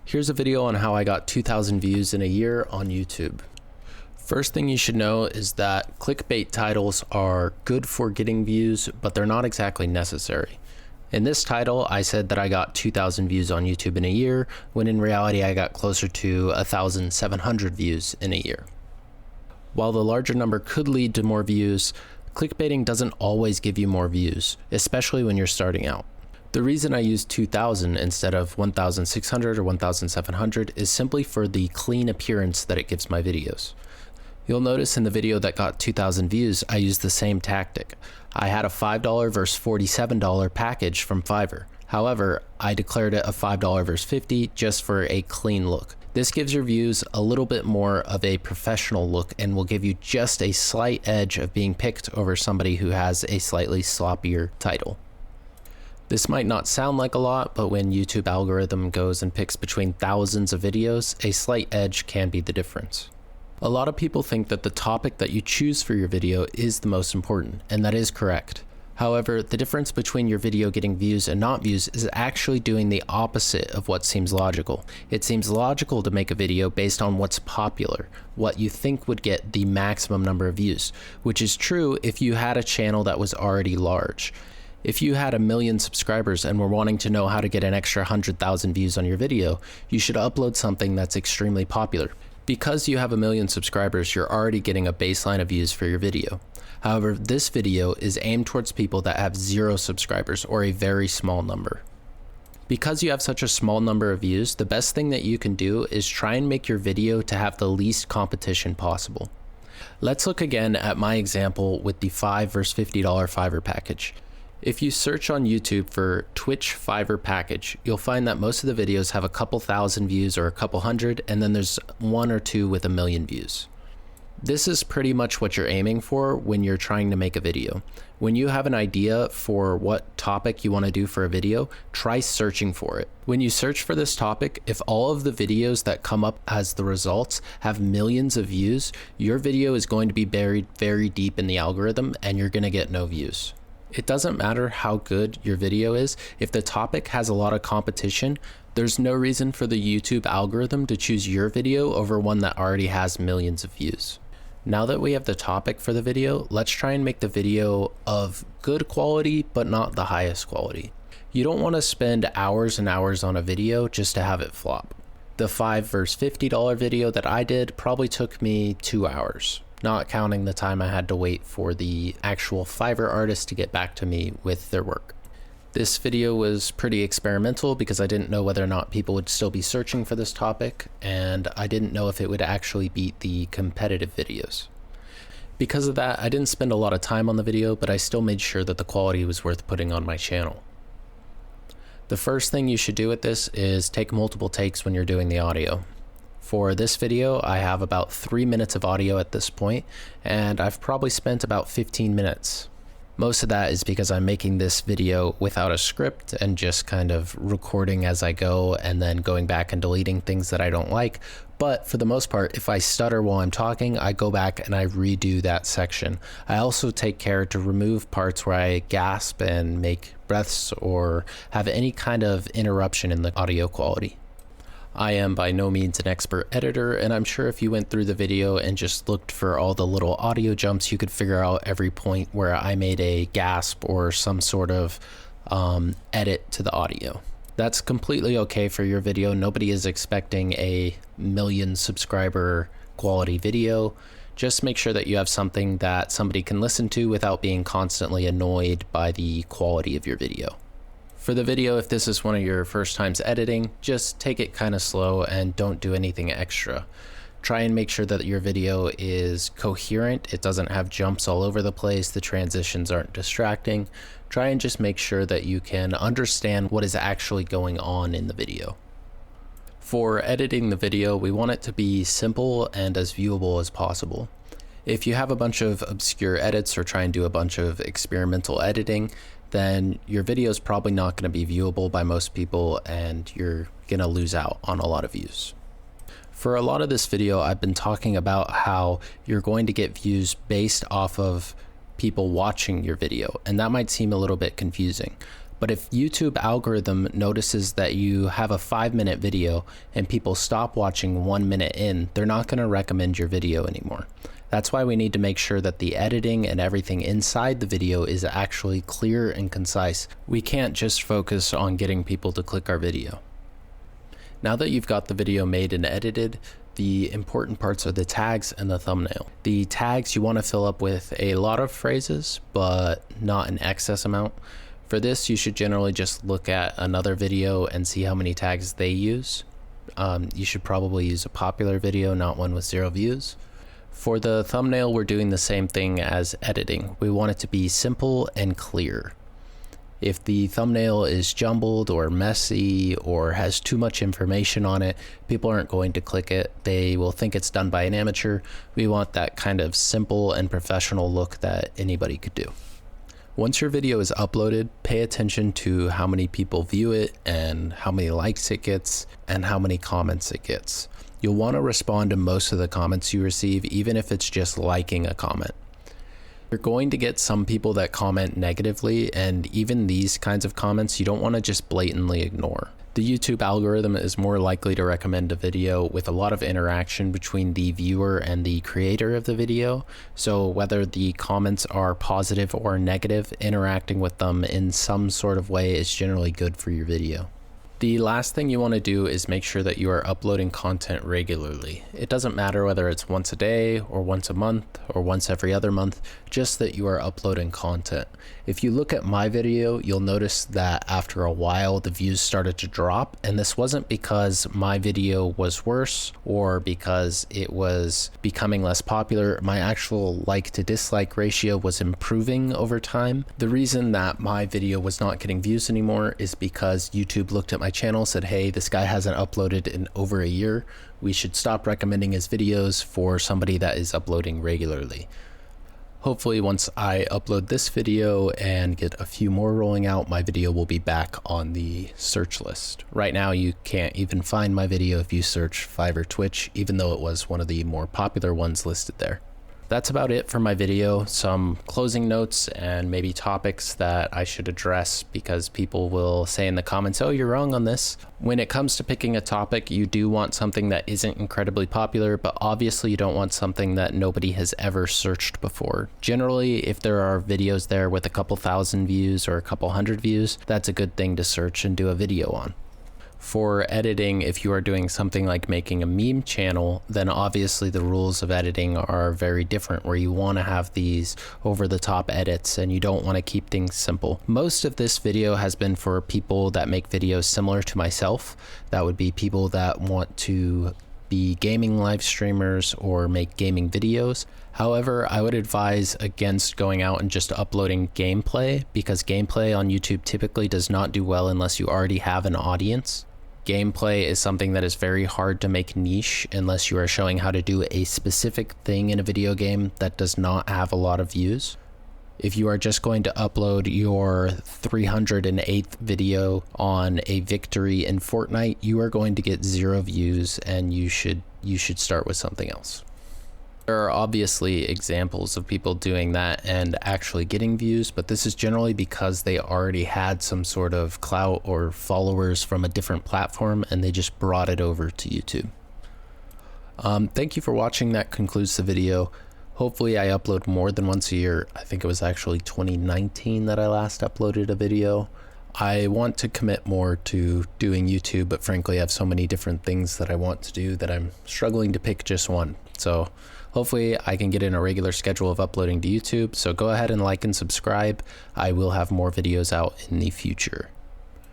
Here's a video on how I got 2,000 views in a year on YouTube. First thing you should know is that clickbait titles are good for getting views, but they're not exactly necessary. In this title, I said that I got 2,000 views on YouTube in a year, when in reality I got closer to 1,700 views in a year. While the larger number could lead to more views, clickbaiting doesn't always give you more views, especially when you're starting out. The reason I use 2,000 instead of 1,600 or 1,700 is simply for the clean appearance that it gives my videos. You'll notice in the video that got 2,000 views, I used the same tactic. I had a $5 versus $47 package from Fiverr. However, I declared it a $5 versus $50 just for a clean look. This gives your views a little bit more of a professional look and will give you just a slight edge of being picked over somebody who has a slightly sloppier title. This might not sound like a lot, but when YouTube algorithm goes and picks between thousands of videos, a slight edge can be the difference. A lot of people think that the topic that you choose for your video is the most important, and that is correct. However, the difference between your video getting views and not views is actually doing the opposite of what seems logical. It seems logical to make a video based on what's popular, what you think would get the maximum number of views, which is true if you had a channel that was already large. If you had 1 million subscribers and were wanting to know how to get an extra 100,000 views on your video, you should upload something that's extremely popular. Because you have 1 million subscribers, you're already getting a baseline of views for your video. However, this video is aimed towards people that have 0 subscribers or a very small number. Because you have such a small number of views, the best thing that you can do is try and make your video to have the least competition possible. Let's look again at my example with the $5 versus $50 Fiverr package. If you search on YouTube for Twitch Fiverr package, you'll find that most of the videos have a couple thousand views or a couple hundred, and then there's 1 or 2 with 1 million views. This is pretty much what you're aiming for when you're trying to make a video. When you have an idea for what topic you want to do for a video, try searching for it. When you search for this topic, if all of the videos that come up as the results have millions of views, your video is going to be buried very deep in the algorithm and you're going to get no views. It doesn't matter how good your video is. If the topic has a lot of competition, there's no reason for the YouTube algorithm to choose your video over one that already has millions of views. Now that we have the topic for the video, let's try and make the video of good quality, but not the highest quality. You don't want to spend hours and hours on a video just to have it flop. The $5 versus $50 video that I did probably took me 2 hours. Not counting the time I had to wait for the actual Fiverr artist to get back to me with their work. This video was pretty experimental because I didn't know whether or not people would still be searching for this topic, and I didn't know if it would actually beat the competitive videos. Because of that, I didn't spend a lot of time on the video, but I still made sure that the quality was worth putting on my channel. The first thing you should do with this is take multiple takes when you're doing the audio. For this video, I have about 3 minutes of audio at this point, and I've probably spent about 15 minutes. Most of that is because I'm making this video without a script and just kind of recording as I go and then going back and deleting things that I don't like. But for the most part, if I stutter while I'm talking, I go back and I redo that section. I also take care to remove parts where I gasp and make breaths or have any kind of interruption in the audio quality. I am by no means an expert editor, and I'm sure if you went through the video and just looked for all the little audio jumps, you could figure out every point where I made a gasp or some sort of edit to the audio. That's completely okay for your video. Nobody is expecting a 1 million subscriber quality video. Just make sure that you have something that somebody can listen to without being constantly annoyed by the quality of your video. For the video, if this is one of your first times editing, just take it kind of slow and don't do anything extra. Try and make sure that your video is coherent. It doesn't have jumps all over the place. The transitions aren't distracting. Try and just make sure that you can understand what is actually going on in the video. For editing the video, we want it to be simple and as viewable as possible. If you have a bunch of obscure edits or try and do a bunch of experimental editing, then your video is probably not going to be viewable by most people and you're going to lose out on a lot of views. For a lot of this video, I've been talking about how you're going to get views based off of people watching your video, and that might seem a little bit confusing. But if YouTube algorithm notices that you have a 5-minute video and people stop watching 1 minute in, they're not going to recommend your video anymore. That's why we need to make sure that the editing and everything inside the video is actually clear and concise. We can't just focus on getting people to click our video. Now that you've got the video made and edited, the important parts are the tags and the thumbnail. The tags you want to fill up with a lot of phrases, but not an excess amount. For this, you should generally just look at another video and see how many tags they use. You should probably use a popular video, not one with 0 views. For the thumbnail, we're doing the same thing as editing. We want it to be simple and clear. If the thumbnail is jumbled or messy or has too much information on it, people aren't going to click it. They will think it's done by an amateur. We want that kind of simple and professional look that anybody could do. Once your video is uploaded, pay attention to how many people view it and how many likes it gets and how many comments it gets. You'll want to respond to most of the comments you receive, even if it's just liking a comment. You're going to get some people that comment negatively, and even these kinds of comments you don't want to just blatantly ignore. The YouTube algorithm is more likely to recommend a video with a lot of interaction between the viewer and the creator of the video. So whether the comments are positive or negative, interacting with them in some sort of way is generally good for your video. The last thing you want to do is make sure that you are uploading content regularly. It doesn't matter whether it's once a day or once a month or once every other month, just that you are uploading content. If you look at my video, you'll notice that after a while the views started to drop, and this wasn't because my video was worse or because it was becoming less popular. My actual like to dislike ratio was improving over time. The reason that my video was not getting views anymore is because YouTube looked at my channel, said, hey, this guy hasn't uploaded in over a year. We should stop recommending his videos for somebody that is uploading regularly. Hopefully once I upload this video and get a few more rolling out, my video will be back on the search list. Right now you can't even find my video if you search Fiverr Twitch, even though it was one of the more popular ones listed there. That's about it for my video. Some closing notes and maybe topics that I should address, because people will say in the comments, oh, you're wrong on this. When it comes to picking a topic, you do want something that isn't incredibly popular, but obviously you don't want something that nobody has ever searched before. Generally, if there are videos there with a couple thousand views or a couple hundred views, that's a good thing to search and do a video on. For editing, if you are doing something like making a meme channel, then obviously the rules of editing are very different, where you want to have these over-the-top edits and you don't want to keep things simple. Most of this video has been for people that make videos similar to myself. That would be people that want to be gaming live streamers or make gaming videos. However, I would advise against going out and just uploading gameplay, because gameplay on YouTube typically does not do well unless you already have an audience. Gameplay is something that is very hard to make niche unless you are showing how to do a specific thing in a video game that does not have a lot of views. If you are just going to upload your 308th video on a victory in Fortnite, you are going to get 0 views, and you should start with something else. There are obviously examples of people doing that and actually getting views, but this is generally because they already had some sort of clout or followers from a different platform and they just brought it over to YouTube. Thank you for watching. That concludes the video. Hopefully I upload more than once a year. I think it was actually 2019 that I last uploaded a video. I want to commit more to doing YouTube, but frankly I have so many different things that I want to do that I'm struggling to pick just one. So hopefully I can get in a regular schedule of uploading to YouTube. So go ahead and like and subscribe. I will have more videos out in the future.